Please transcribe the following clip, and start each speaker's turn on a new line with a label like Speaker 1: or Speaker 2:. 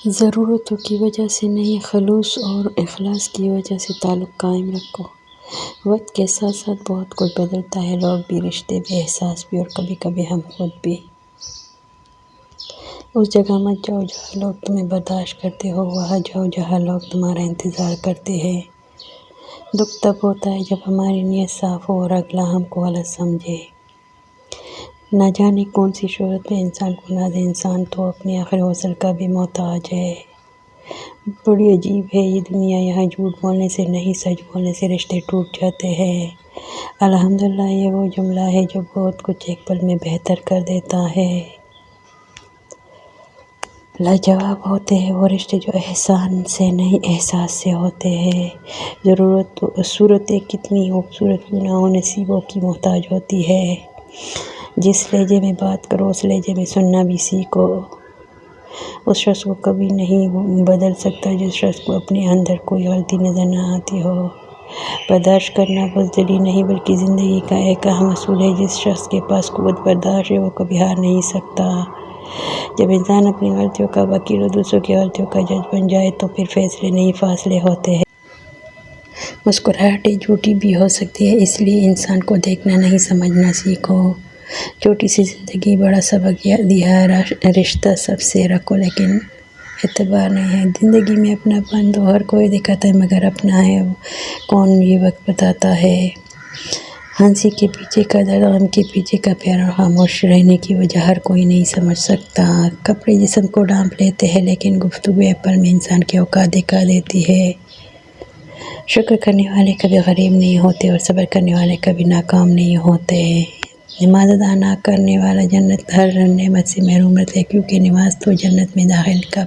Speaker 1: ضرورتوں کی وجہ سے نہیں، خلوص اور اخلاص کی وجہ سے تعلق قائم رکھو۔ وقت کے ساتھ ساتھ بہت کچھ بدلتا ہے، لوگ بھی، رشتے بھی، احساس بھی، اور کبھی کبھی ہم خود بھی۔ اس جگہ مت جاؤ جہاں لوگ تمہیں برداشت کرتے ہو، وہاں جاؤ جہاں لوگ تمہارا انتظار کرتے ہیں۔ دکھ تب ہوتا ہے جب ہماری نیت صاف ہو اور اگلا ہم کو غلط سمجھے۔ نہ جانے کون سی شہرت میں انسان کو نازے، انسان تو اپنے آخر حوصلے کا بھی محتاج ہے۔ بڑی عجیب ہے یہ دنیا، یہاں جھوٹ بولنے سے نہیں، سچ بولنے سے رشتے ٹوٹ جاتے ہیں۔ الحمدللہ، یہ وہ جملہ ہے جو بہت کچھ ایک پل میں بہتر کر دیتا ہے۔ لاجواب ہوتے ہیں وہ رشتے جو احسان سے نہیں، احساس سے ہوتے ہیں۔ صورتیں کتنی خوبصورت کیوں نہ ہو، نصیبوں کی محتاج ہوتی ہے۔ جس لہجے میں بات کرو اس لہجے میں سننا بھی سیکھو۔ اس شخص کو کبھی نہیں بدل سکتا جس شخص کو اپنے اندر کوئی غلطی نظر نہ آتی ہو۔ برداشت کرنا بزدلی نہیں بلکہ زندگی کا ایک اہم اصول ہے۔ جس شخص کے پاس قوت برداشت ہے وہ کبھی ہار نہیں سکتا۔ جب انسان اپنی غلطیوں کا وکیل اور دوسروں کی غلطیوں کا جج بن جائے تو پھر فیصلے نہیں، فاصلے ہوتے ہیں۔ مسکراہٹیں جھوٹی بھی ہو سکتی ہیں، اس لیے انسان کو دیکھنا نہیں سمجھنا سیکھو۔ چھوٹی سی زندگی بڑا سبق دیا ہے، رشتہ سب سے رکھو لیکن اعتبار نہیں ہے۔ زندگی میں اپنا پن تو ہر کوئی دکھاتا ہے مگر اپنا ہے کون یہ وقت بتاتا ہے۔ ہنسی کے پیچھے کا درد، غم کے پیچھے کا پیار اور خاموش رہنے کی وجہ ہر کوئی نہیں سمجھ سکتا۔ کپڑے جسم کو ڈھانپ لیتے ہیں لیکن گفتگو ایک پل میں انسان کی اوقات دکھا دیتی ہے۔ شکر کرنے والے کبھی غریب نہیں ہوتے اور صبر کرنے والے کبھی ناکام نہیں ہوتے۔ نماز ادا نہ کرنے والا جنت ہر نعمت سے محروم رہتا ہے، کیونکہ نماز تو جنت میں داخلے کا